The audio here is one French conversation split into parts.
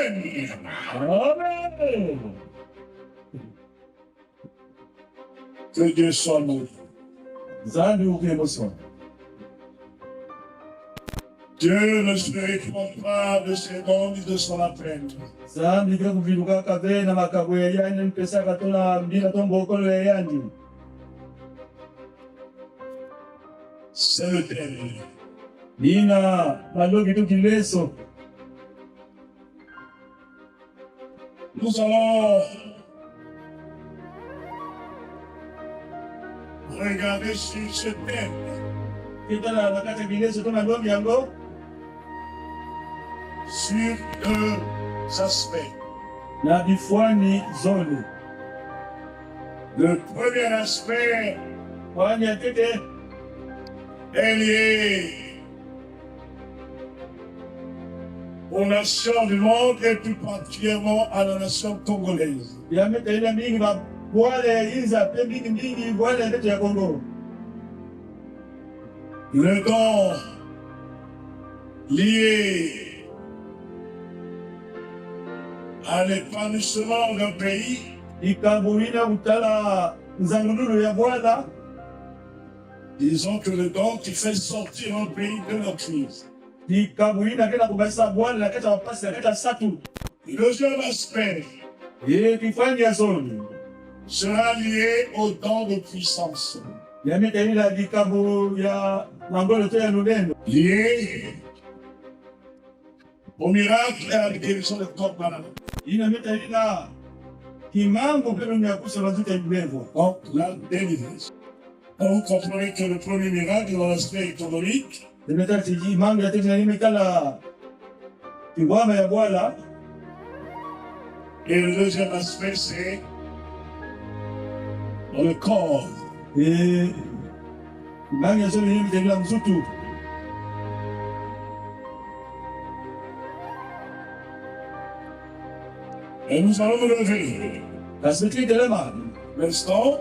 Amen. Amen. Que Dieu soit notre. Dieu ne se répond pas de ses dons ni de son appel. C'est le thème. Nous allons regarder sur ce thème. Sur deux aspects. Le premier aspect est lié aux nations du monde et plus particulièrement à la nation congolaise. Le don lié à l'épanouissement d'un pays, disons que le don qui fait sortir un pays de la crise. Le deuxième aspect sera lié au don de puissance. Lié au miracle et à la guérison des corps malades. Donc, la délivrance. Vous comprenez que le premier miracle dans l'aspect économique, et le deuxième aspect, c'est dans le corps. Et nous allons nous lever. L'instant.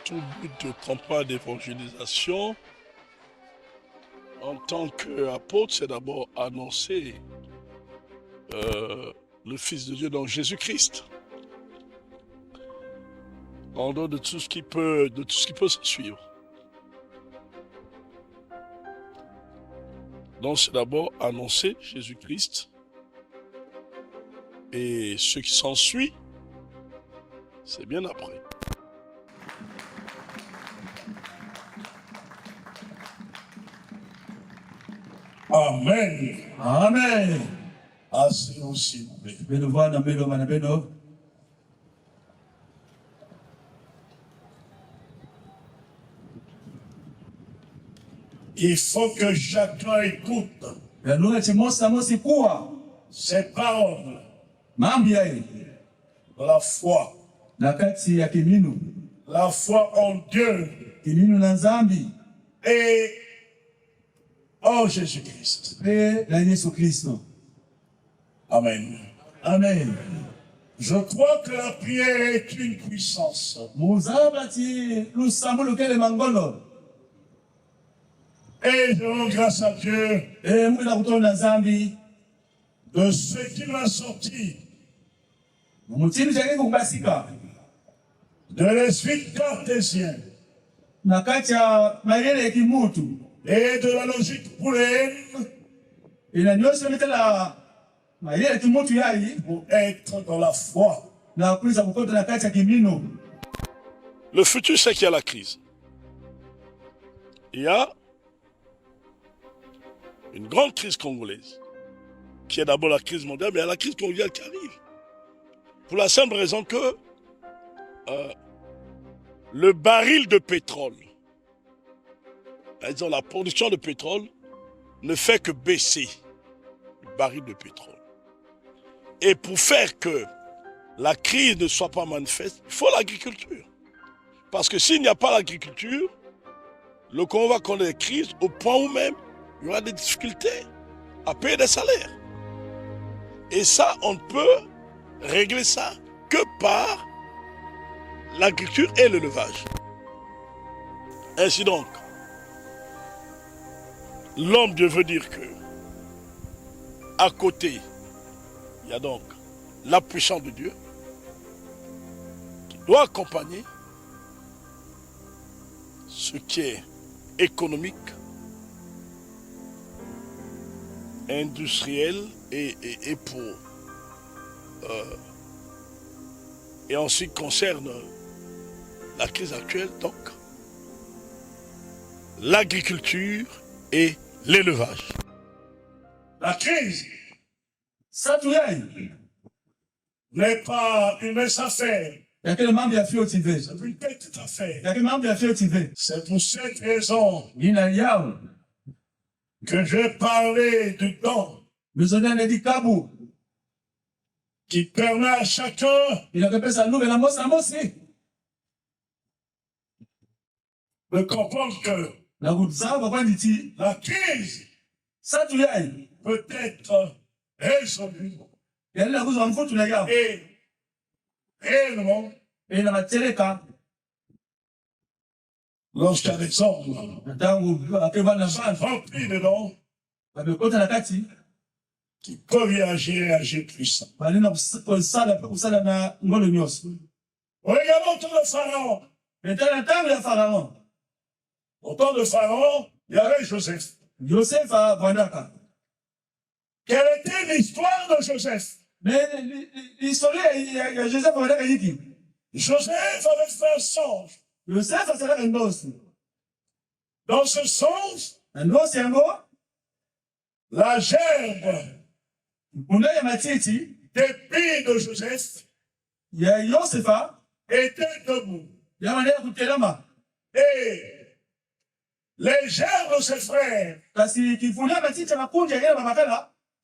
Tout but de campagne d'évangélisation en tant qu'apôtre, c'est d'abord annoncer le Fils de Dieu, donc Jésus-Christ, en dehors de tout ce qui peut se suivre. Donc c'est d'abord annoncer Jésus-Christ et ce qui s'ensuit, c'est bien après. Amen. Amen. Assez aussi. Il faut que chacun écoute ces paroles. La foi. La foi en Dieu. Et en Jésus-Christ. Amen. Amen. Je crois que la prière est une puissance. Et je rends grâce à Dieu de ce qu'il m'a sorti de l'esprit cartésien et de la logique booléenne pour être dans la foi. Le futur, c'est qu'il y a la crise. Il y a une grande crise congolaise, qui est d'abord la crise mondiale, mais il y a la crise congolaise qui arrive. Pour la simple raison que le baril de pétrole, disons, la production de pétrole ne fait que baisser, le baril de pétrole. Et pour faire que la crise ne soit pas manifeste, il faut l'agriculture. Parce que s'il n'y a pas l'agriculture, le Congo va connaître des crises au point où même il y aura des difficultés à payer des salaires. Et ça, on ne peut régler ça que par l'agriculture et l'élevage. Ainsi donc, l'homme Dieu veut dire que, à côté, il y a donc la puissance de Dieu qui doit accompagner ce qui est économique, industriel et pour et en ce qui concerne la crise actuelle, donc l'agriculture et l'élevage. La crise n'est pas une mince affaire. C'est une petite affaire. C'est pour cette raison que je parlais du don qui permet à chacun de comprendre que la crise peut être résolue et réellement lorsqu'il y a des hommes remplis de dons qui peuvent y agir et agir puissant. Regardons tout le Pharaon. Au temps de Pharaon, il y avait Joseph. Quelle était l'histoire de Joseph? Joseph avait fait un songe. Dans ce songe, la gerbe des pieds de Joseph était debout. Et les gerbes de ses frères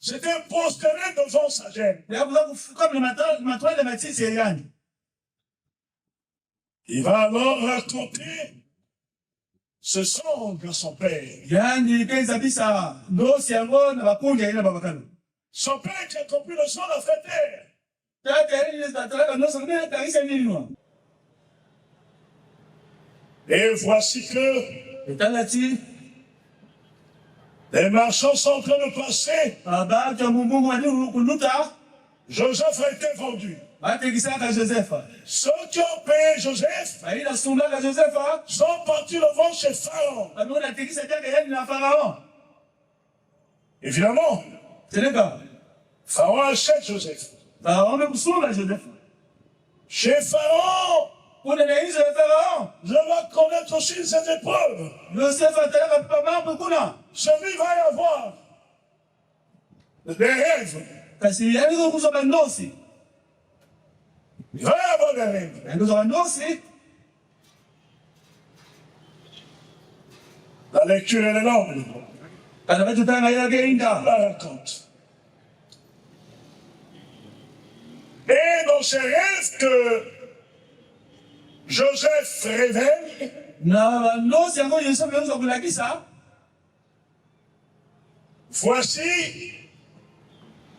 s'étaient prosternés devant sa gerbe. Il va alors raconter ce songe à son père. Son père qui a compris le songe a fait taire. Et voici que les marchands sont en train de passer. Joseph a été vendu. Ceux qui ont payé Joseph sont partis devant chez Pharaon. Évidemment, Pharaon achète Joseph. Chez Pharaon, je vais connaître aussi ses épreuves. Celui va y avoir des rêves. Kasi yango kuzwa ndosi. Il va y avoir des rêves. Yango ndosi. La lecture est longue. Kana batutanga yake inda. La raconte. Et dans ces rêves que Joseph révèle, Na ndosi yango Yesu ameanza kulakisa. Voici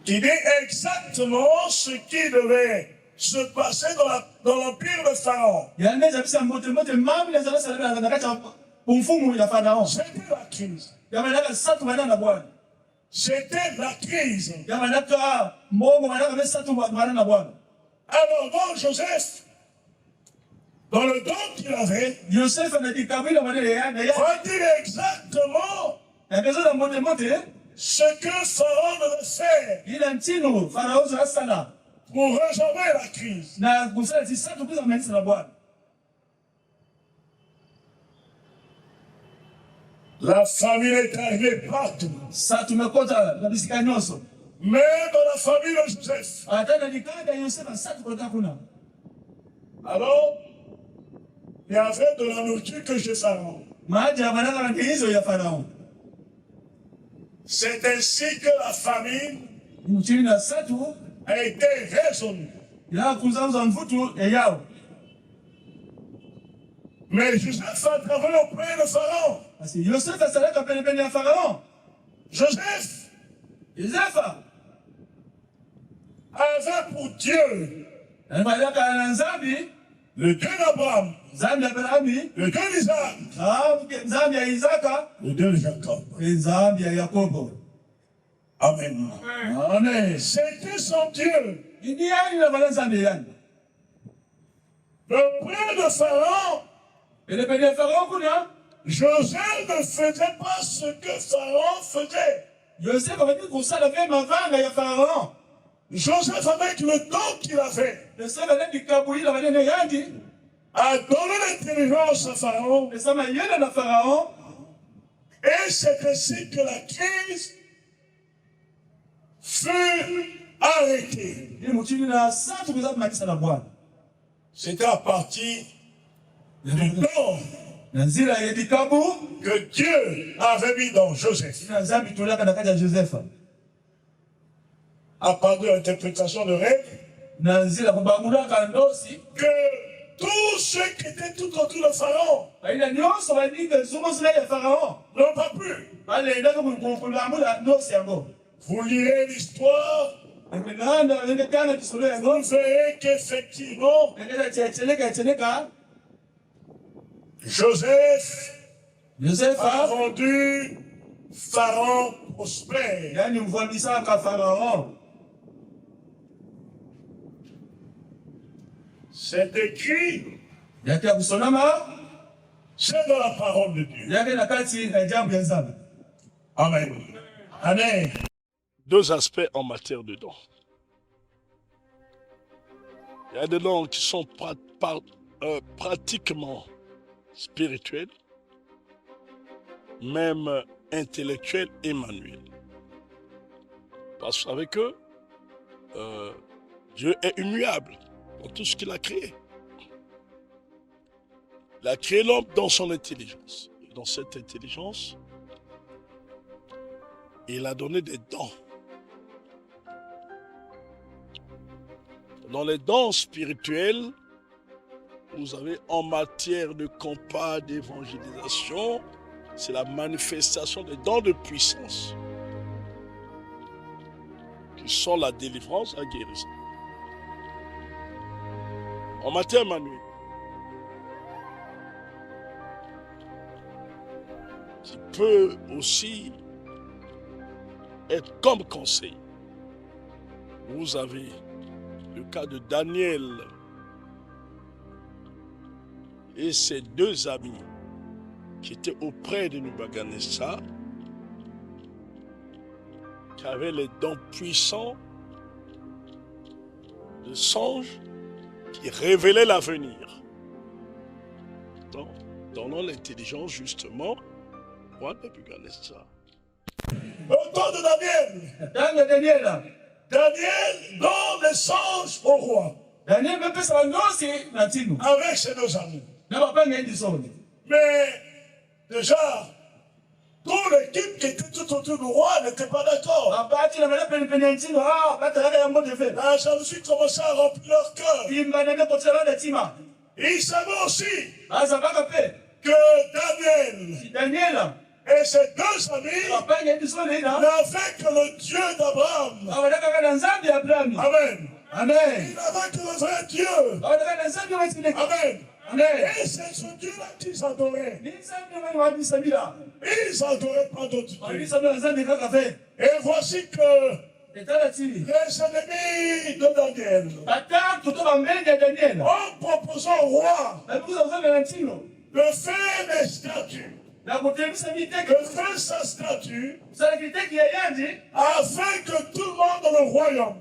qui dit exactement ce qui devait se passer dans l'empire de Pharaon. Yane zabisa mbote mami na zala sala na kata umfumu ya Farao. C'était la crise. Yamanaka satu bana na Bwana. C'était la crise. Yamanaka mbongo manaka be satu bana na Bwana. Alors donc Joseph, dans le don qu'il avait, Joseph a dit kabila manele ya na ya. va dire exactement Yakazo na mbote ce que Pharaon devait faire ila ntino Farao za sana. pour résorber la crise. Na kusala si satu kuza manisa na Bwana. La famine est arrivée partout. Satu mekota na bisika nyoso. Même dans la famille de Joseph. Atana dikada Joseph satu kota kuna. Alors, il y avait de la nourriture que chez Pharaon. Maji ya manaka na hizo ya Farao. C'est ainsi que la famine Mchini na satu a été résolue. ya kuzauza mvutu yao. Mais Joseph a travaillé auprès de Pharaon. Parce que Joseph a salaka pene ya Farao. Joseph Joseph avait pour Dieu anabalaka na Nzambi, le Dieu d'Abraham, Nzambi ya Abrahamu, le Dieu d'Isaac, Nzambi ya Isaka, le Dieu de Jacob. Nzambi ya Yakobo. Amen. Amen. C'était son Dieu. Ini yani na bala Nzambi yani. Le père de Pharaon, Ele pene Farao kuna, Joseph ne faisait pas ce que Pharaon faisait. Joseph a dit kusala vema vanga ya Farao. Joseph, avec le don qu'il avait, Joseph a dit kabuli la manene yandi, a donné l'intelligence à Pharaon. Esama yele na Farao. Et c'est ainsi que la crise fut arrêtée. Ni mchini na satu kuza manisa na Bwana. C'était à partir du don Na nzira ya dikabu que Dieu avait mis dans Joseph. na Nzambi tulaka na kati ya Joseph. À part de l'interprétation de rêve, Na nzira kubangulaka ndosi, que tous ceux qui étaient tout autour de Pharaon aina nyonso badika zumo zile ya Farao. n'ont pas pu. Bale ndako kulambula ndosi yango. Vous lirez l'histoire, Nganda ngende kana kisolo yango. vous verrez qu'effectivement, Ngenda cheleka. Joseph Joseph a rendu Pharaon prospère. yani mvambisa ka Farao. C'est écrit, Yake kusonama, c'est dans la parole de Dieu. yake na kati ya jambo ya Nzambi. Amen. Amen. Deux aspects en matière de dons. Il y a des dons qui sont pratiquement spirituels, même intellectuels et manuels. Parce qu'avec eux, Dieu est immuable dans tout ce qu'il a créé. Il a créé l'homme dans son intelligence. Et dans cette intelligence, il a donné des dons. Dans les dons spirituels, vous avez en matière de compas, d'évangélisation, c'est la manifestation des dons de puissance, qui sont la délivrance, la guérison. En matière manuelle, qui peut aussi être comme conseil. Vous avez le cas de Daniel et ses deux amis qui étaient auprès de Nebuchadnezzar, qui avaient les dons puissants de songes qui révélaient l'avenir. Donnant l'intelligence justement au roi Nebuchadnezzar. Au temps de Daniel, Daniel donne l'essence au roi. Avec ses deux amis. Mais déjà, toute l'équipe qui était tout autour du roi n'était pas d'accord. La jalousie commençait à remplir leur cœur. Ils savaient aussi que Daniel et ses deux amis n'avaient que le Dieu d'Abraham. Amen. Amen. Il n'avait que le vrai Dieu. Amen. Et c'est ce Dieu-là qu'ils adoraient. Ils n'adoraient pas d'autre Dieu. Et voici que les ennemis de Daniel ont proposé au roi de faire des statues. De faire sa statue afin que tout le monde dans le royaume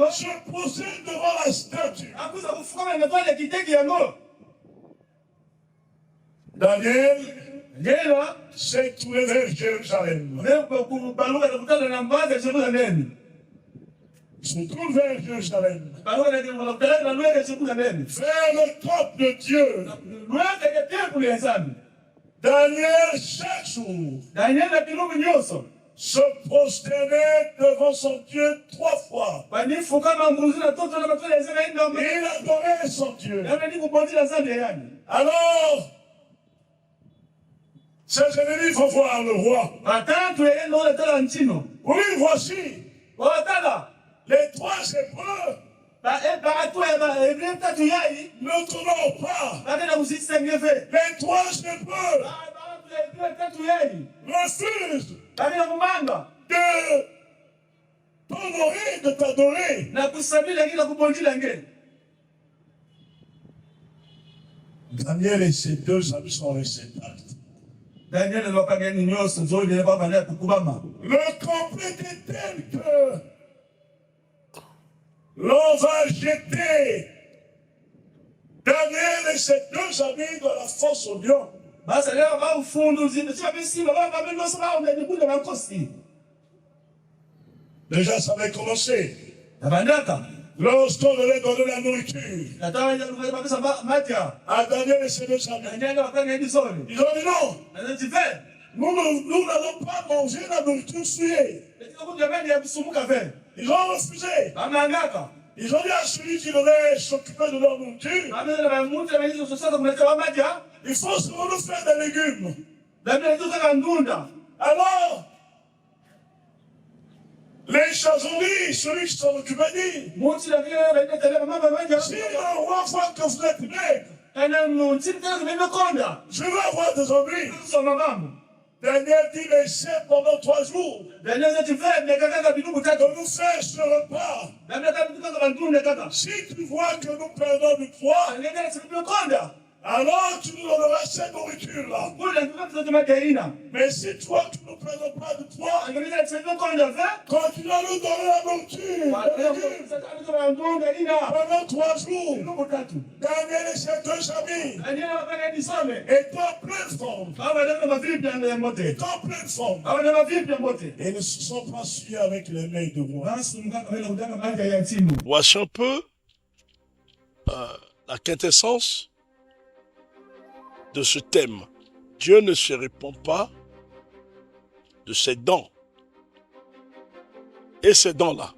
se posait devant la statue. Daniel s'est trouvé vers Jérusalem. Il se trouve vers Jérusalem. Vers le temple de Dieu. Daniel, chaque jour, se prosternait devant son Dieu 3 fois. Il adorait son Dieu. Alors, ses ennemis vont voir le roi. Oui, voici. Les 3 Hébreux ne t'honorent pas. Les 3 Hébreux refusent de t'honorer, de t'adorer. Daniel et ses 2 amis sont restés intacts. Le complot est tel que l'on va jeter Daniel et ses 2 amis dans la fosse au lion. Déjà, ça va commencer. Lorsqu'on leur donne la nourriture à Daniel et ses 2 amis, ils ont dit non. Nous n'allons pas manger la nourriture souillée. Ils ont refusé. Ils ont dit à celui qui devait s'occuper de leur nourriture, il faut se nous faire des légumes. Alors, les chansonniers, celui qui s'en occupait, dit, si le roi voit que vous êtes maigre, je vais avoir des ennuis. Daniel dit, mais c'est pendant 3 jours de nous faire ce repas. Si tu vois que nous perdons du poids, alors tu nous donneras cette nourriture-là. Mais si tu vois que nous ne perdons pas de poids, continue à nous donner la nourriture. Pendant 3 jours, Daniel et ses 2 amis étaient en pleine forme. Et ils ne se sont pas suivis avec les mains de roi. Voici un peu la quintessence de ce thème. Dieu ne se répand pas de ses dons. Et ces dons-là,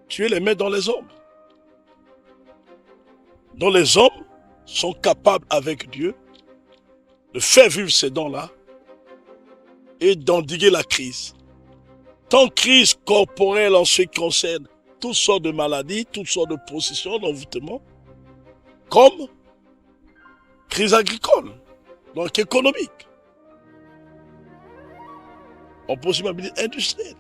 Dieu les met dans les hommes. Dont les hommes sont capables avec Dieu de faire vivre ces dons-là et d'endiguer la crise. Tant crise corporelle en ce qui concerne toutes sortes de maladies, toutes sortes de possessions, d'envoûtements, comme crise agricole, donc économique. On peut aussi même dire industrielle.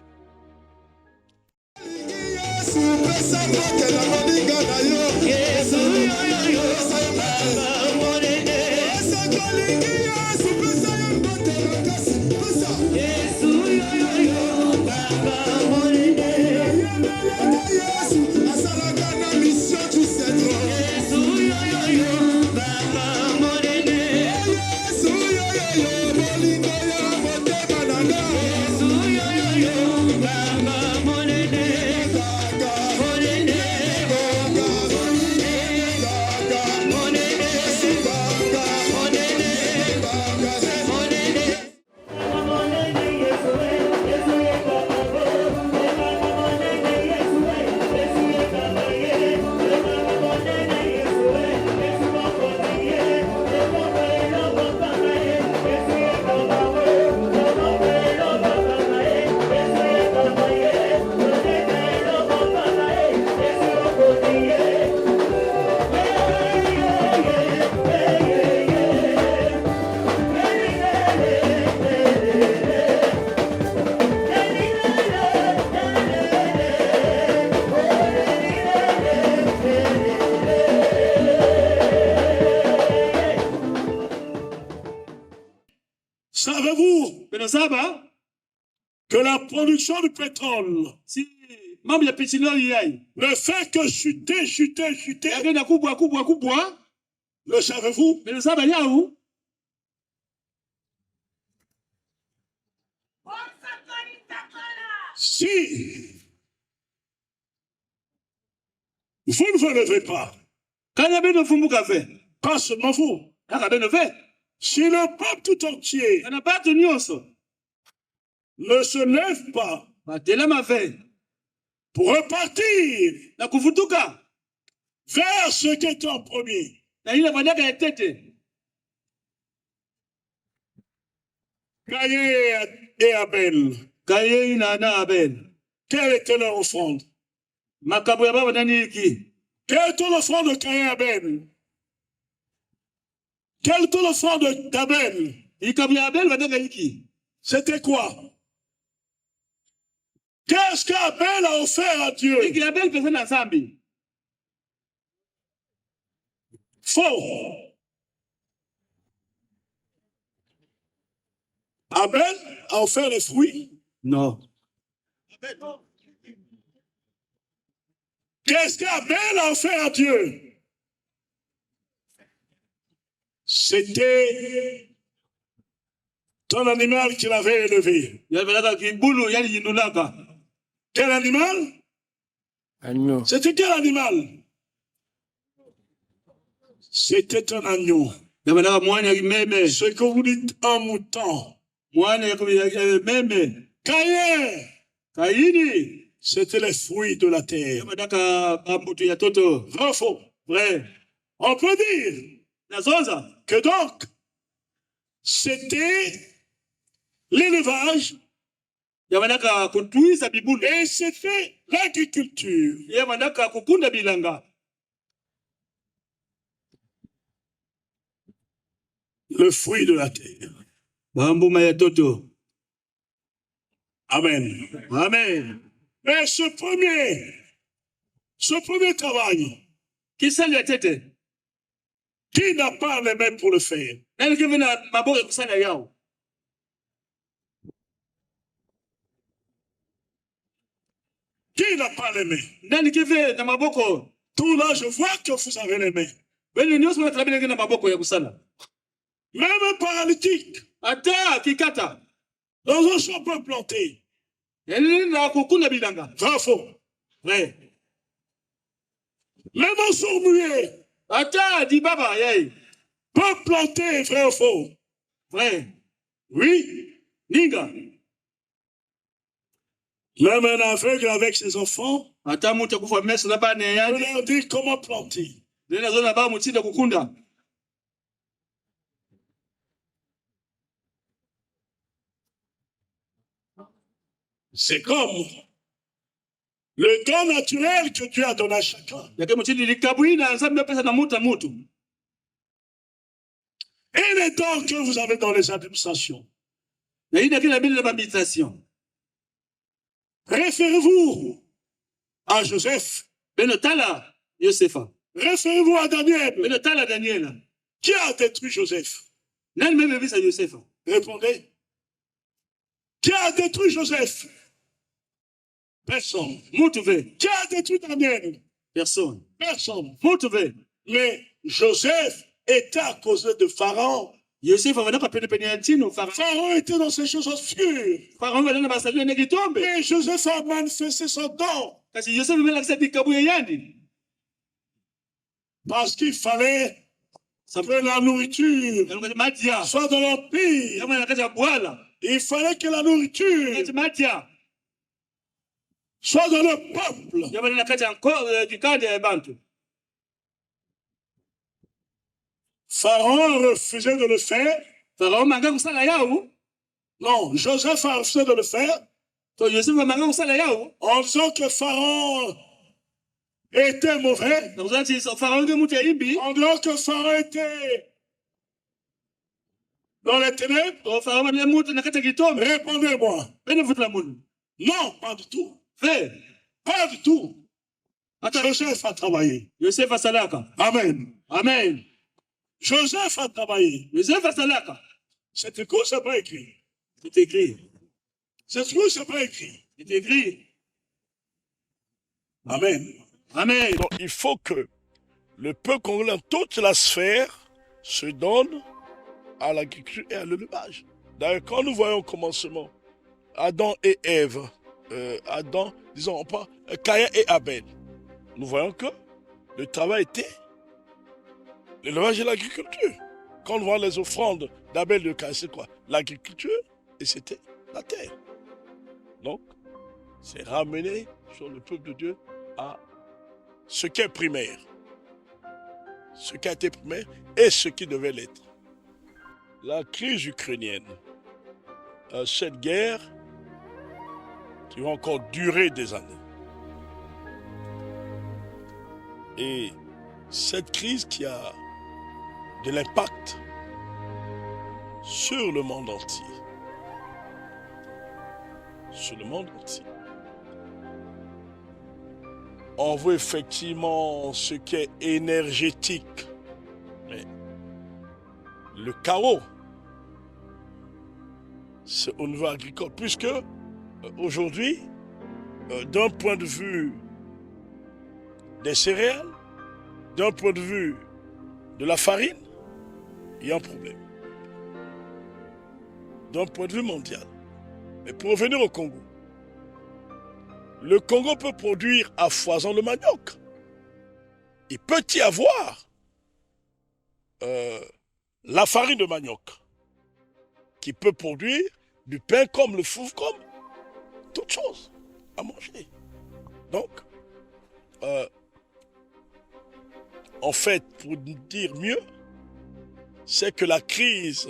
Savez-vous Pena saba que la production du pétrole, si mambo ya petroli yai. le fait que chuter, Yagenda kubwa. le savez-vous? Pena saba yao. Si vous ne vous levez pas, Kanya beno fumbuka ve. pas seulement vous, Kaka beno ve. si le peuple tout entier Kana batu nyonso. ne se lève pas Batelema ve. pour repartir Na kufutuka. vers ce qui est en premier, Na ile badaka ya tete. Caïn et Abel, Kaye na Abel. quelle était leur offrande? Makabu ya baba nani iki? Quelle était l'offrande de Caïn et Abel? Quelle était l'offrande d'Abel? Ikabu ya Abel badaka iki? C'était quoi? Qu'est-ce qu'Abel a offert à Dieu? Iki Abel pesa na zambi. Faux. Abel a offert les fruits. Non. Qu'est-ce qu'Abel a offert à Dieu? C'était ton animal qu'il avait élevé. Ya badaka kibulu yali yindulaka. Quel animal? Agneau. C'était quel animal? C'était un agneau. Ya badaka mwana meme. Ce que vous dites un mouton. Mwana ya meme. Caïn, Kaini. c'était les fruits de la Ya terre. badaka bambutu ya toto. Vrai ou faux? Vrai. On peut dire Na zonza. que donc, c'était l'élevage Ya badaka kutuiza bibulu. et c'était l'agriculture. Ya badaka kukunda bilanga. Le fruit de la terre. Bambuma ya toto. Amen. Amen. Mais ce premier travail, Kisali ya tete. qui n'a pas les mains pour le faire? Nani kivina maboga kusala yao. Qui n'a pas les mains? Nani kive na maboko. Tout là, je vois que vous avez les mains. Wele nyoso na tabile na maboko ya kusala. Même un paralytique, Ata kikata. dans un champ peu planté. Yali na kukunda bilanga. Vrai ou faux? Vrai. Même un sourd-muet, Ata di baba yai. peu planté, vrai ou faux? Vrai. Oui. Ninga. Même un aveugle avec ses enfants, Ata muta kufa meso na bane on yani. leur dit comment planter. Nena zona ba mutinda kukunda. C'est comme le don naturel que Dieu a donné à chacun. Yake mutindi likabuina nzambe pesa na mutu. Et les dons que vous avez dans les administrations. Na ina kila bili na habitation. Référez-vous à Joseph. Benotala Yosefa. Référez-vous à Daniel. Benotala Daniela. Qui a détruit Joseph? Nani meme bisa Yosefa. Répondez. Qui a détruit Joseph? Personne. Mutu ve. Qui a détruit Daniel? Personne. Personne. Mutu ve. Mais Joseph était à cause de Pharaon. Yosefa wana kapene pene ya ntino Pharaon. Pharaon était dans ces choses obscures. Pharaon wana basalio ne gitombe. Et Joseph a manifesté son don. Kasi Yosefa mela kisa dikabu ya yandi. Parce qu'il fallait que la nourriture Yalunga matia. soit dans l'empire. Yama na kata bwala. Il fallait que la nourriture Kati matia. soit dans le peuple. Yama na kata kikande ya bantu. Pharaon refusait de le faire. Pharaon manga kusala yao. Non, Joseph a refusé de le faire To Yosefa manga kusala yao. en disant que Pharaon était mauvais, Na kuzati Pharaon nge mutu ya imbi. en disant que Pharaon était dans les ténèbres. To Pharaon wana mutu na kata gitombe. Répondez-moi. Bene futu la munu. Non, pas du tout. Fe. Pas du tout. Ata Joseph a travaillé. Yosefa salaka. Amen. Amen. Joseph a travaillé. Yosefa salaka. Cette cause, c'est pas écrit. C'est écrit. Cette cause, c'est pas écrit. C'est écrit. Amen. Amen. Donc, il faut que le peuple congolais, dans toute la sphère, se donne à l'agriculture et à l'élevage. D'ailleurs, quand nous voyons au commencement Adam et Ève, Adam, disons pas, Caïn et Abel, nous voyons que le travail était l'élevage et l'agriculture. Quand on voit les offrandes d'Abel et de Caïn, c'est quoi? L'agriculture et c'était la terre. Donc, c'est ramener sur le peuple de Dieu à ce qui est primaire. Ce qui a été primaire et ce qui devait l'être. La crise ukrainienne, cette guerre qui va encore durer des années. Et cette crise qui a de l'impact sur le monde entier. Sur le monde entier. On voit effectivement ce qui est énergétique, mais le chaos, c'est au niveau agricole, puisque aujourd'hui, d'un point de vue des céréales, d'un point de vue de la farine, il y a un problème. D'un point de vue mondial. Mais pour revenir au Congo, le Congo peut produire à foison le manioc. Il peut y avoir la farine de manioc qui peut produire du pain comme le fouf, comme toute chose à manger. Donc, en fait, pour dire mieux, c'est que la crise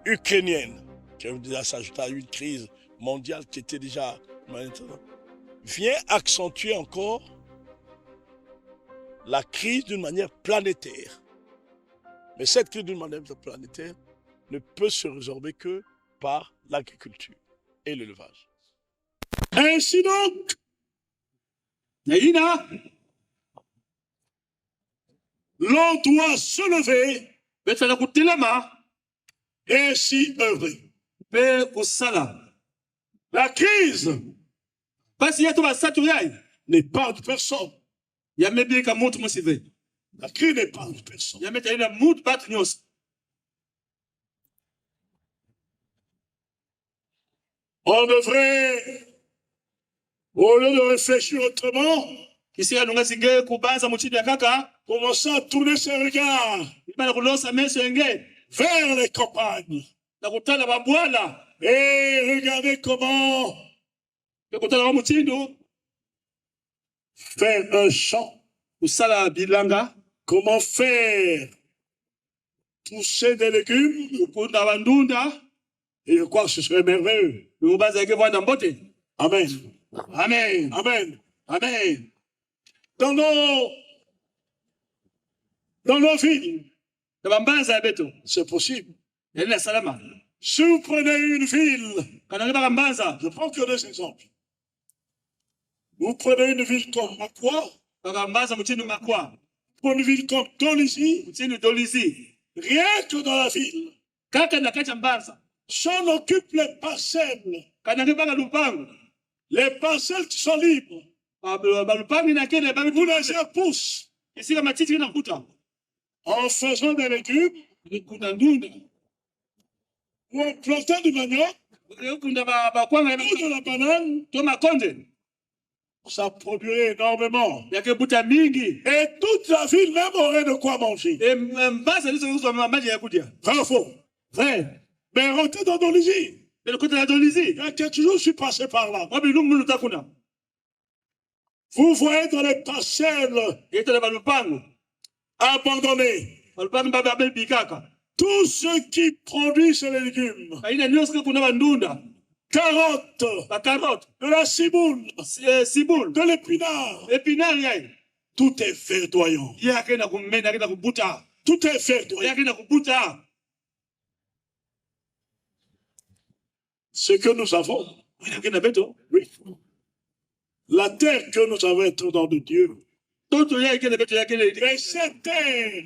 ukrainienne, qui a déjà s'ajouter à une crise mondiale qui était déjà maintenant, vient accentuer encore la crise d'une manière planétaire. Mais cette crise d'une manière planétaire ne peut se résorber que par l'agriculture et l'élevage. Ainsi donc, Naïna, l'on doit se lever et ainsi œuvrer. La crise n'est pas de personne. La crise n'est pas de personne. On devrait, au lieu de réfléchir autrement, commencer à tourner ses regards vers les campagnes et regarder comment faire un champ, comment faire pousser des légumes, et je crois que ce serait merveilleux. Amen. Amen. Amen. Amen. Dans nos villes, c'est possible. Si vous prenez une ville, je prends que deux exemples. Vous prenez une ville comme Makwa, une ville comme Dolisie, rien que dans la ville, s'en occupe les parcelles. Les parcelles qui sont libres. Vous les repoussez. En faisant des légumes, ou en plantant du manioc, ou de la banane, ça produirait énormément. Et toute la ville même aurait de quoi manger. Bravo. Vrai. Mais rentrez dans Dolisie. Il y a quelques jours, je suis passé par là. Vous voyez dans les parcelles abandonnées, tout ce qui produit ces légumes, carottes, de la ciboule, de l'épinard, tout est verdoyant. Tout est verdoyant. Ce que nous avons, oui. La terre que nous avons est au nom de Dieu. Mais cette terre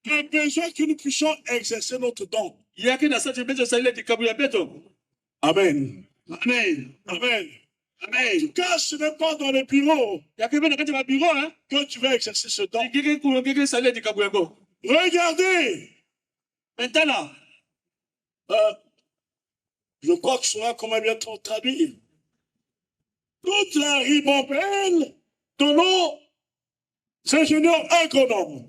a besoin que nous puissions exercer notre don. Amen. Amen. Amen. Amen. En tout cas, ce n'est pas dans le bureau que tu vas exercer ce don. Regardez. Maintenant, je crois que ce sera comment bien traduire. Toute la ribambelle de nos ingénieurs agronomes.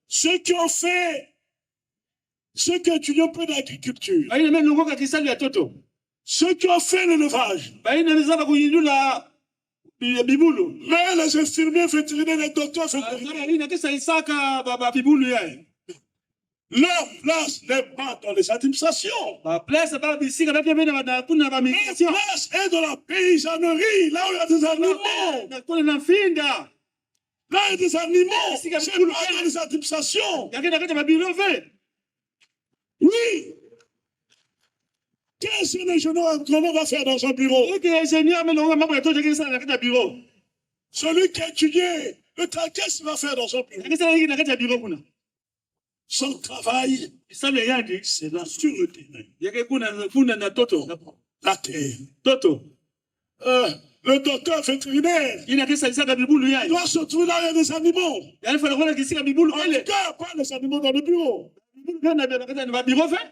Ceux qui ont fait, ceux qui étudient un peu d'agriculture, ceux qui ont fait l'élevage, mais les infirmiers vétérinaires, les docteurs vétérinaires, leur place n'est pas dans les administrations. La place est dans la paysannerie, là où il y a des animaux. Là, il y a des animaux. C'est pas dans les administrations. Oui. Qu'est-ce que l'ingénieur agronome va faire dans un bureau? Celui qui a étudié le travail, qu'est-ce qu'il va faire dans un bureau? Son travail, c'est la sûreté. La terre. Le docteur vétérinaire, il doit se trouver là où il y a des animaux. En tout cas, pas les animaux dans le bureau.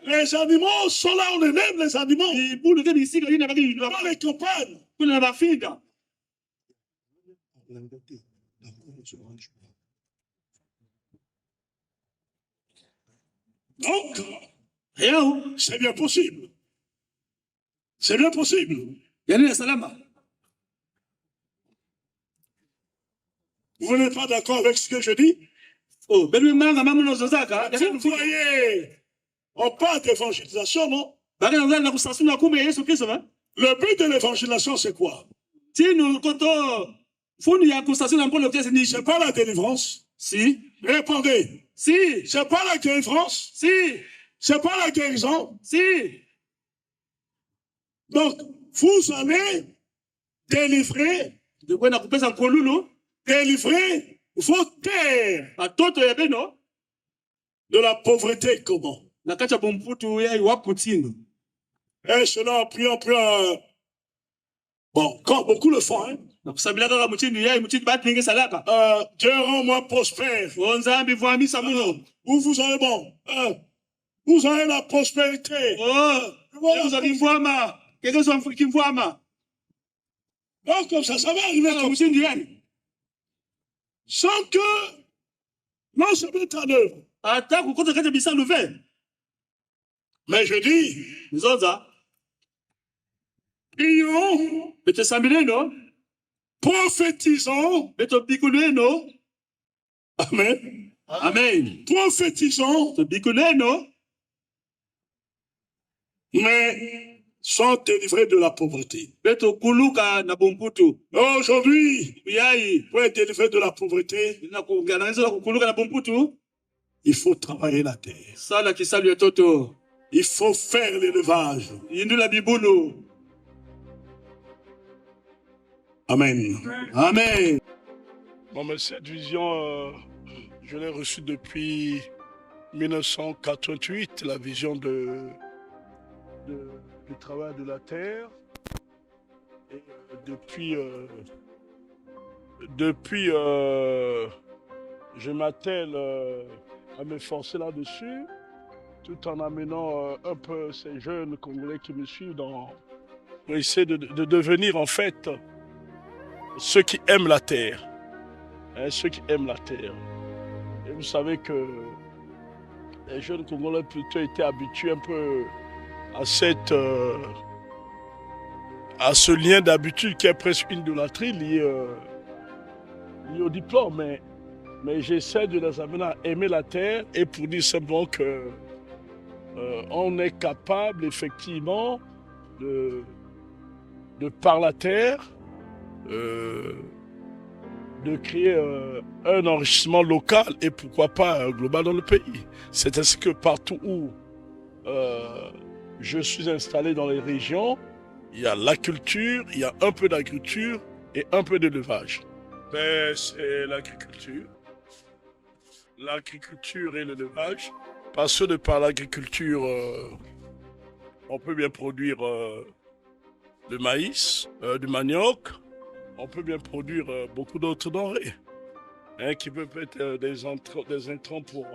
Les animaux sont là, on élève les animaux. Dans les campagnes. Donc, c'est bien possible. C'est bien possible. Vous n'êtes pas d'accord avec ce que je dis? Vous voyez, on parle d'évangélisation, non? Le but de l'évangélisation, c'est quoi? C'est pas la délivrance. Si. Répondez. Si. C'est pas la délivrance. Si. C'est pas la guérison. Si. Donc, vous allez délivrer vos terres de la pauvreté. Comment? Et cela en priant. Bon, quand beaucoup le font, hein? Dieu rend-moi prospère. Où vous avez bon? Vous avez la prospérité. Donc, comme ça va arriver comme ça. Sans que non se mette en œuvre. Mais je dis, prions, prophétisons, amen, amen, prophétisons, mais sont délivrés de la pauvreté. Aujourd'hui, pour être délivré de la pauvreté, il faut travailler la terre. Il faut faire l'élevage. Amen. Amen. Bon, mais cette vision, je l'ai reçue depuis 1988, la vision du travail de la terre. Et depuis je m'attelle à me forcer là-dessus, tout en amenant un peu ces jeunes Congolais qui me suivent pour essayer de devenir en fait ceux qui aiment la terre. Hein, ceux qui aiment la terre. Et vous savez que les jeunes Congolais plutôt étaient habitués un peu à ce lien d'habitude qui est presque une idolâtrie liée au diplôme. Mais j'essaie de les amener à aimer la terre et pour dire simplement que on est capable effectivement de par la terre de créer un enrichissement local et pourquoi pas global dans le pays. C'est ainsi que partout où je suis installé dans les régions, Il y a la culture, il y a un peu d'agriculture et un peu d'élevage. C'est l'agriculture. L'agriculture et l'élevage. Parce que de par l'agriculture, on peut bien produire du maïs, du manioc, on peut bien produire beaucoup d'autres denrées. Hein, qui peuvent être des intrants pour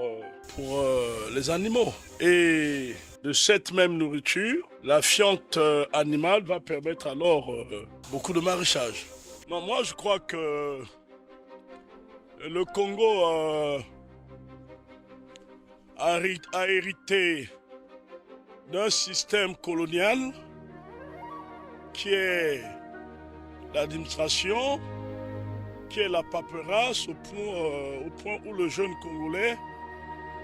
les animaux. Et de cette même nourriture, la fiente animale va permettre alors beaucoup de maraîchage. Non, moi je crois que le Congo a hérité d'un système colonial qui est l'administration, qui est la paperasse au point où le jeune Congolais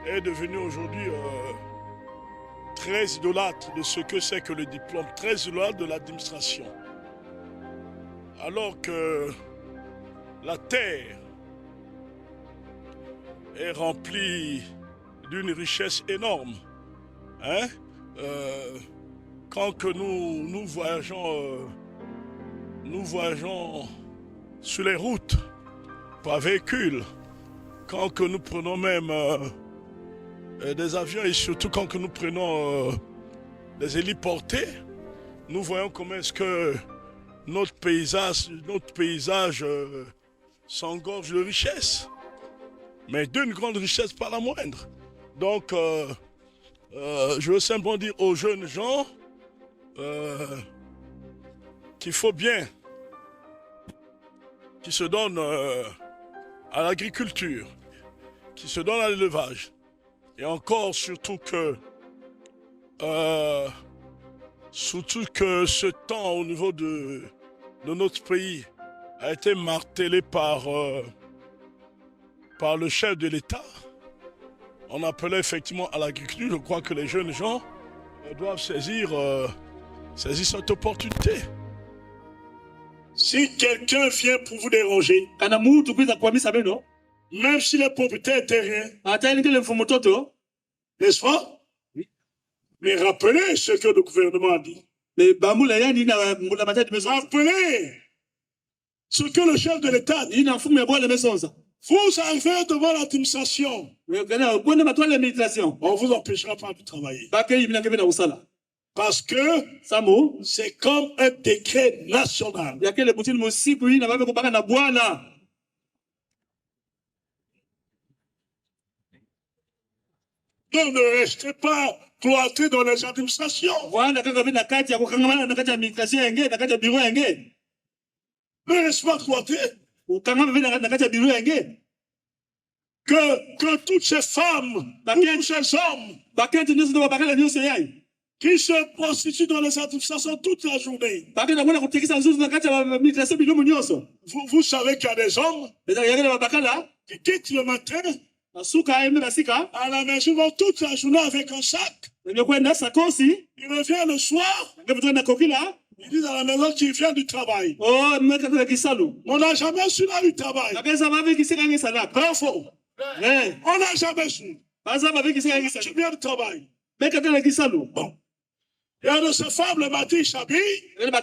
est devenu aujourd'hui très idolâtre de ce que c'est que le diplôme, très idolâtre de l'administration. Alors que la terre est remplie d'une richesse énorme. Hein? Quand que nous voyageons sur les routes, par véhicule, quand que nous prenons même des avions et surtout quand que nous prenons des héliportés, nous voyons comment est-ce que notre paysage s'engorge de richesse, mais d'une grande richesse pas la moindre. Donc, je veux simplement dire aux jeunes gens qu'il faut bien qui se donnent à l'agriculture, qui se donnent à l'élevage. Et encore, surtout que ce temps au niveau de notre pays a été martelé par le chef de l'État. On appelait effectivement à l'agriculture. Je crois que les jeunes gens doivent saisir cette opportunité. Si quelqu'un vient pour vous déranger, même si les propriétaires terriens, n'est-ce pas? Oui. Mais rappelez ce que le gouvernement a dit. Rappelez ce que le chef de l'État a dit. Vous arrivez devant l'administration. On ne vous empêchera pas de travailler. Parce que c'est comme un décret national. Donc ne restez pas cloîtrés dans les administrations. Ne restez pas cloîtrés. Que toutes ces femmes, tous ces hommes qui se prostituent dans les administrations toute la journée. Vous savez qu'il y a des hommes qui quittent le matin à la maison, vont toute la journée avec un sac. Ils reviennent le soir. Ils disent à la maison qu'il vient du travail. On n'a jamais su là du travail. Bravo. On n'a jamais su. Tu viens du travail. Bon. Il y a de ces femmes, le matin, ils s'habillent. Très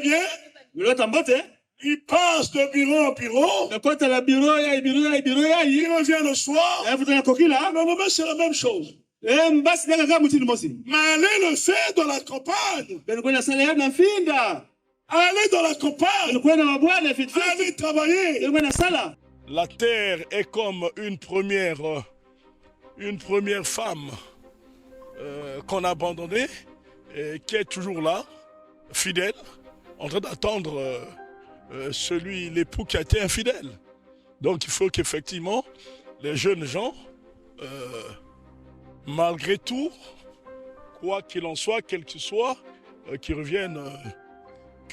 bien. Ils passent de bureau en bureau. Ils reviennent le soir. Normalement, c'est la même chose. Mais allez le faire dans la campagne. Allez dans la campagne. Allez travailler. La terre est comme une première femme qu'on a abandonnée, qui est toujours là, fidèle, en train d'attendre l'époux qui a été infidèle. Donc il faut qu'effectivement les jeunes gens, malgré tout, quoi qu'il en soit, quel qu'il soit, qui reviennent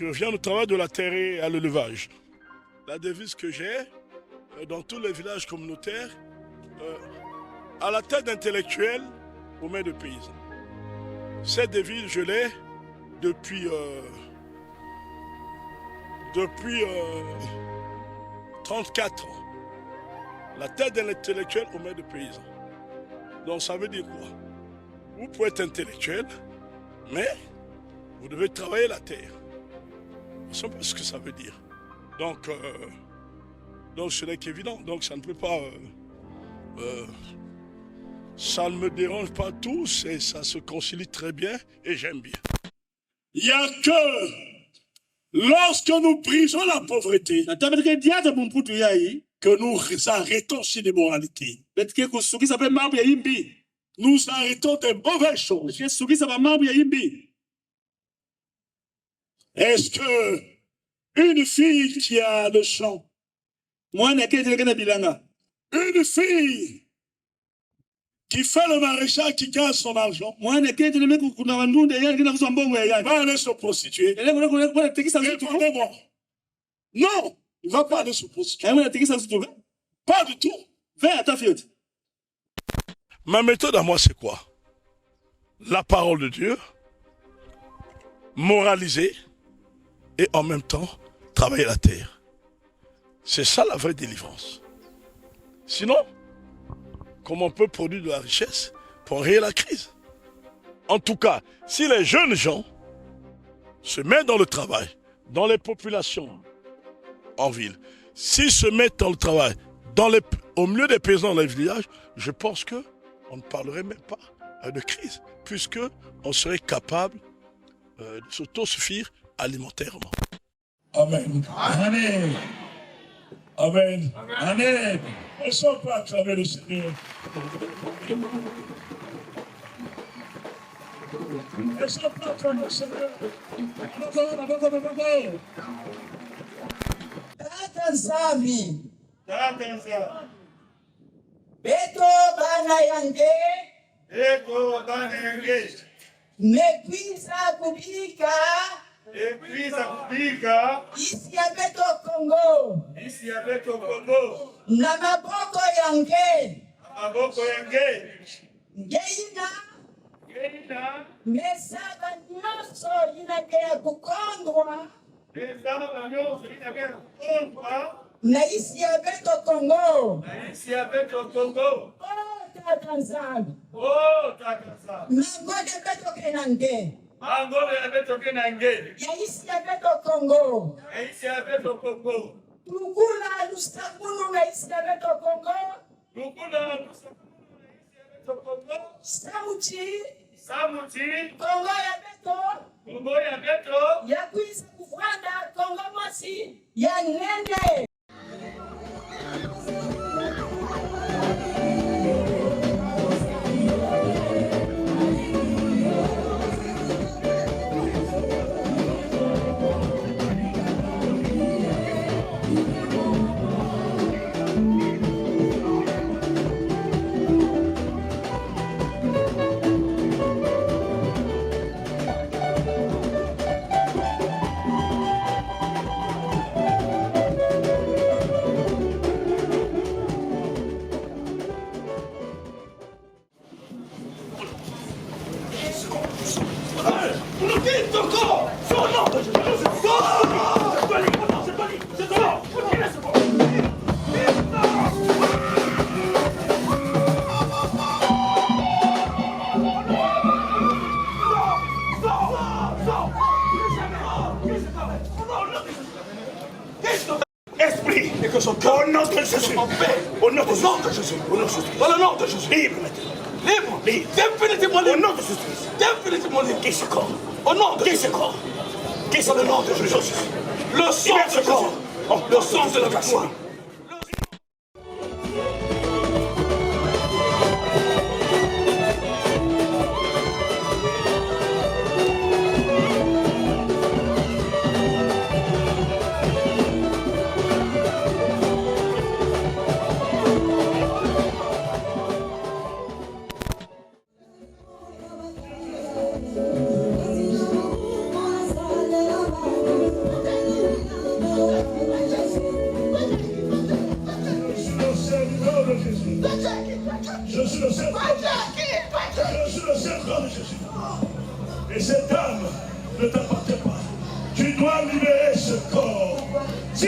au travail de la terre et à l'élevage. La devise que j'ai dans tous les villages communautaires, à la tête d'intellectuels, aux mains de paysans. Cette devise, je l'ai depuis 34 ans. La tête d'un intellectuel aux mains de paysans. Donc ça veut dire quoi? Vous pouvez être intellectuel, mais Vous devez travailler la terre. On sait pas ce que ça veut dire. Donc ce n'est qu'évident. Donc ça ne peut pas... ça ne me dérange pas tout. Ça se concilie très bien et j'aime bien. Il n'y a que lorsque nous brisons la pauvreté que nous arrêtons ces immoralités. Nous arrêtons des mauvaises choses. Est-ce que une fille qui a le chant, une fille qui fait le maréchal, qui gagne son argent, va aller se prostituer? Répondez-moi. Non, il ne va pas aller se prostituer. Pas du tout. Ma méthode à moi, c'est quoi? La parole de Dieu, moraliser et en même temps travailler la terre. C'est ça la vraie délivrance. Sinon, comment on peut produire de la richesse pour régler la crise? En tout cas, si les jeunes gens se mettent dans le travail, dans les populations en ville, s'ils se mettent dans le travail, au milieu des paysans dans les villages, je pense qu'on ne parlerait même pas de crise, puisqu'on serait capable de s'autosuffire alimentairement. Amen. Amen. Amen. Amen. Est-ce qu'on peut acclamer le Seigneur? Est-ce qu'on peut acclamer le Seigneur? Tata Nzambi. Beto bana yange. Mekwiza kubika. Isi ya Beto Congo. Na maboko yange. Ngeina. Mesaba nyoso inakea kukondwa. Na isi ya Beto Congo. Oh, Tata Nzambi. Mangode Beto Kenange. Ya isi ya Beto Congo. Lukula lusabunu na isi ya Beto Congo. Samuti. Congo ya Beto. Ya kuisa kufanda Congo masi. Ya ngende. Esprit, et que son cœur, au nom de Jésus, au nom de Jésus, dans le nom de Jésus, libre maintenant. Libre, définitivement libre. Au nom de Jésus, définitivement libre. Qui se corps? Au nom de Jésus. Qui c'est le nom de Jésus? Le sang de Jésus. Le sang de la victoire. Je suis le servant de Jésus. Et cette âme ne t'appartient pas. Tu dois libérer ce corps. Si,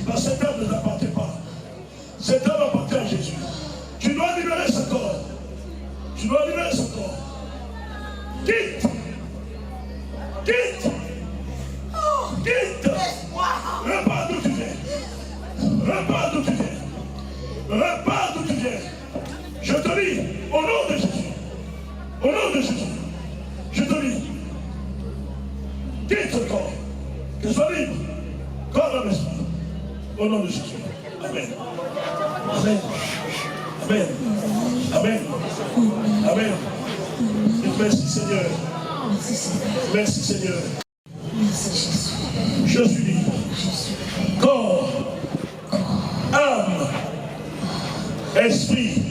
parce que cette âme ne t'appartient pas. Cette âme appartient à Jésus. Tu dois libérer ce corps. Quitte Repars d'où tu viens. Repars d'où tu viens. Je te dis, au nom de Jésus. Au nom de Jésus. Je te dis. Quitte le corps. Que sois libre. Corps et esprit. Au nom de Jésus. Amen. Amen. Amen. Amen. Amen. Merci Seigneur. Merci Seigneur. Je suis libre. Corps, âme, esprit.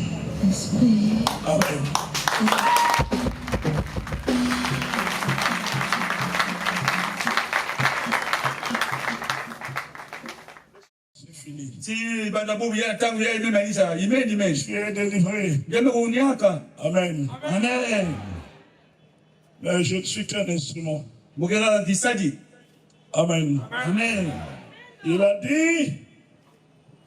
Amen. C'est fini. Si banabu ya tangu ya imemaliza, Je suis délivré. Yamekunyaka. Amen. Amen. Mais je ne suis qu'un instrument. Mugera disadi. Amen. Amen. Il a dit,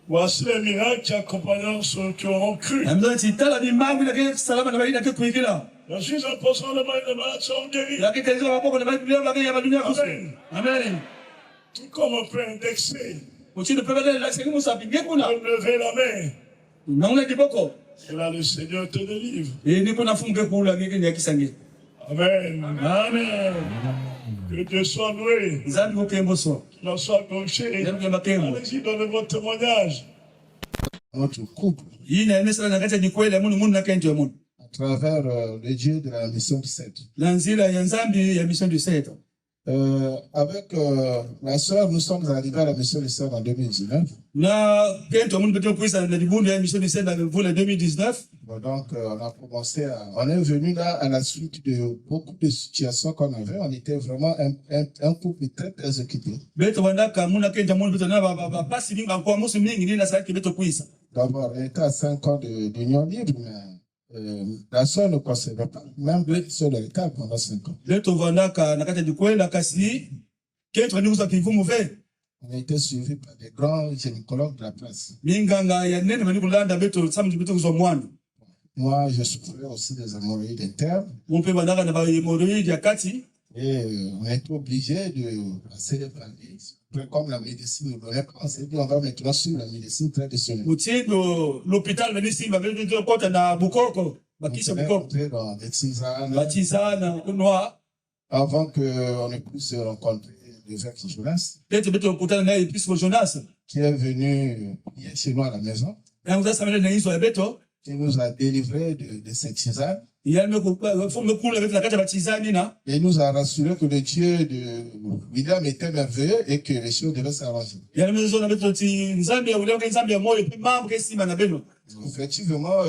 voici les miracles qui accompagneront ceux qui auront cru. Amzo titala ni mangu na ke salama na baina ke kuikila. Je suis un poisson de main de malades sont guéris. La ke tezo mapoko na baina la ke ya dunia kusu. Amen. Tout comme on peut indexer, Uchi de pebele la seki musa pinge kuna. lever la main. Nauna diboko. Et là, le Seigneur te délivre. E ni kuna funge kula ke ni akisange. Amen. Amen. Que Dieu soit loué. Nzambi ko kembo so. Qu'il en soit gaucher. Nzambi ko makembo. Allez-y, donnez votre témoignage. Notre couple Yi na emesa na kati ni kwele munu na kenjo munu. à travers le Dieu de la mission 17. La nzila ya Nzambi ya mission du 7. Avec ma soeur, nous sommes arrivés à la mission 17 en 2019. Na kento munu beto kuisa na dibundu ya mission du 7 dans le 2019. Bon, donc, on est venu là à la suite de beaucoup de situations qu'on avait. On était vraiment un couple très, très occupé. Beto wandaka muna kenja munu beto na ba pasi mingi kwa musu mingi ni na saki beto kuisa. D'abord, on était à 5 ans d'union libre, mais la soeur ne concevait pas, même sur le cas pendant 5 ans. Beto wandaka na kati dikwela kasi kento ni kusa kivumu ve. On a été suivis par des grands gynécologues de la place. Minganga ya nene mani kulanda beto samu beto kuzo mwana. Moi, je souffrais aussi des hémorroïdes internes. Mpe wandaka na ba hemorrhoïde ya kati. Et on a été obligé de passer par les... Comme la médecine nous donnait, on s'est dit on va maintenant suivre la médecine traditionnelle. Mutindo l'hôpital veni simba beto kota na bukoko. Bakisha On est bukoko. entré dans des tisanes Batisana kunwa. avant qu'on ait pu se rencontrer l'évêque Jonas, Beto beto kutana na episcope Jonas. qui est venu chez nous à la maison, Ya nguza samele na hizo ya beto. qui nous a délivrés de cette tisane. Ya me kula beto na kati batizani na. Et il nous a rassuré que le Dieu de William était merveilleux et que les choses devaient s'arranger. Ya mezo na beto ti Nzambi ya uleo ke Nzambi ya moyo pe mambo ke sima na beno. Effectivement,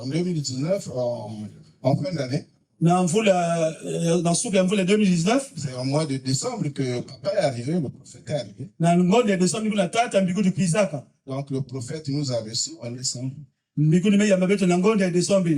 en 2019, en fin d'année, Na mvula na suku ya mvula 2019 c'est au mois de décembre que papa est arrivé, le prophète est arrivé. na ngode ya Desemba kuna tata mbikudu kizaka. Donc le prophète nous a reçus en décembre. Mbikudu me ya mabeto na ngode ya Desemba.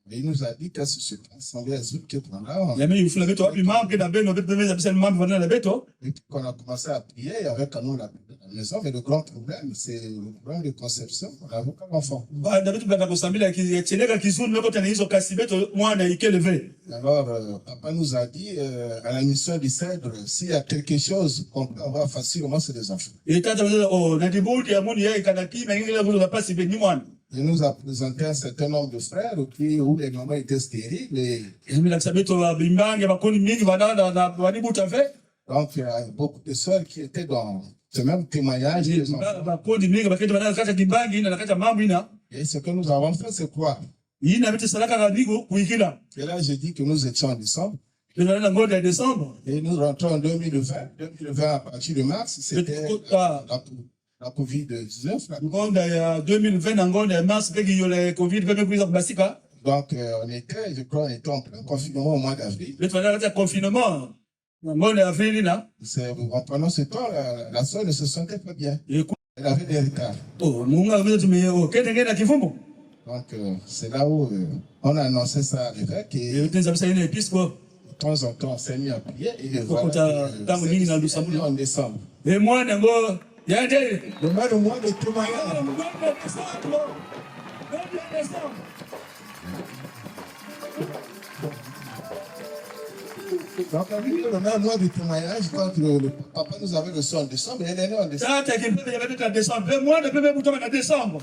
Et il nous a dit qu'est-ce qui se passe. On les a dit que pendant, Ya me yufula beto wapi mambo ke na beno beto me ya bisa mambo wana na beto. et puis qu'on a commencé à prier avec nous la maison, mais le grand problème, c'est le problème de conception. On n'avait pas d'enfant. Ba na beto bana kusambila ki cheneka kizuni me kota na hizo kasi beto mwana ikeleve. Alors, papa nous a dit, à la mission du Cèdre, s'il y a quelque chose qu'on peut avoir facilement, c'est des enfants. Et tata oh na dibudi ya muni ya kanaki na ngile kuzo na pasi beni mwana. Il nous a présenté un certain nombre de frères où les mamans étaient stériles. Et Yami na sabeto wa bimbange bakoni mingi bana na wanibuta ve. donc, il y a beaucoup de sœurs qui étaient dans ce même témoignage. Ils ont- Bakoni mingi baketi bana kata bimbangi na kata mambo ina. Et ce que nous avons fait, c'est quoi? Ina beto salaka ka niko kuikila. Et là, j'ai dit que nous étions en décembre. Beto na ngode ya Desemba. Et nous rentrons en 2020. 2020, à partir de mars, c'était la Covid-19. Ngonda ya 2020 na ngonda ya mars peki yole covid peki kuiza kubasika. Donc, on était, je crois, on était en plein confinement au mois d'avril. Beto na kata confinement. Na ngonda ya avril na. Pendant ce temps, la sœur ne se sentait pas bien. Elle avait des retards. Oh, munga beto tume o kete ngena kifumbo. Donc, c'est là où on a annoncé ça à l'évêque et Beto nzabisa ina episcope. de temps en temps, on s'est mis à prier et Kokota tangu nyingi na Lusambu. en décembre. E mwana ngo yande. Le mois de témoignage. Donc, on a un mois de témoignage quand le papa nous avait reçu en décembre, et elle est née en décembre. Ça, t'es qu'il peut y avoir en décembre. Moi, le bébé bouton en décembre.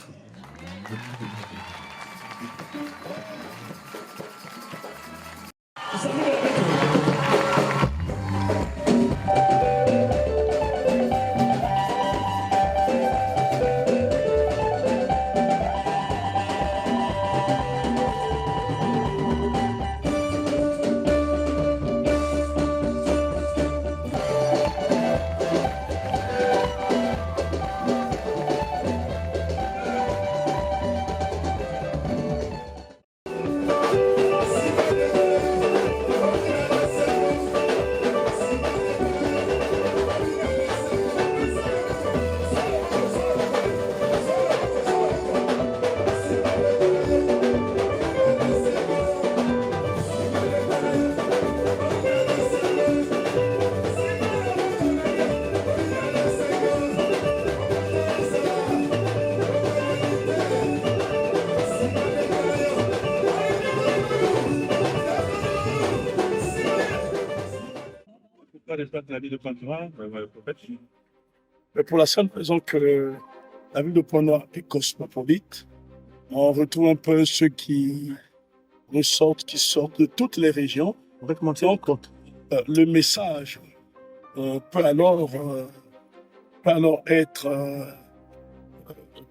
Mais pour la simple raison que la ville de Pointe-Noire est cosmopolite, on retrouve un peu ceux qui ressortent, qui sortent de toutes les régions. Donc, le message peut alors être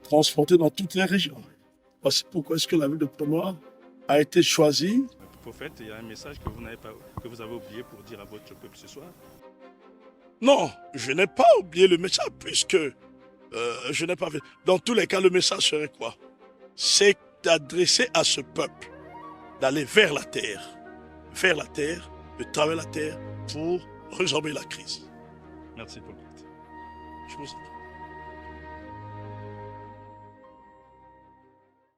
transporté dans toutes les régions. C'est pourquoi est-ce que la ville de Pointe-Noire a été choisie. Prophète, il y a un message que vous avez oublié pour dire à votre peuple ce soir. Non, je n'ai pas oublié le message puisque je n'ai pas fait. Dans tous les cas, le message serait quoi? C'est d'adresser à ce peuple, d'aller vers la terre, de travailler la terre pour résorber la crise. Merci pour l'écoute. Je vous en prie.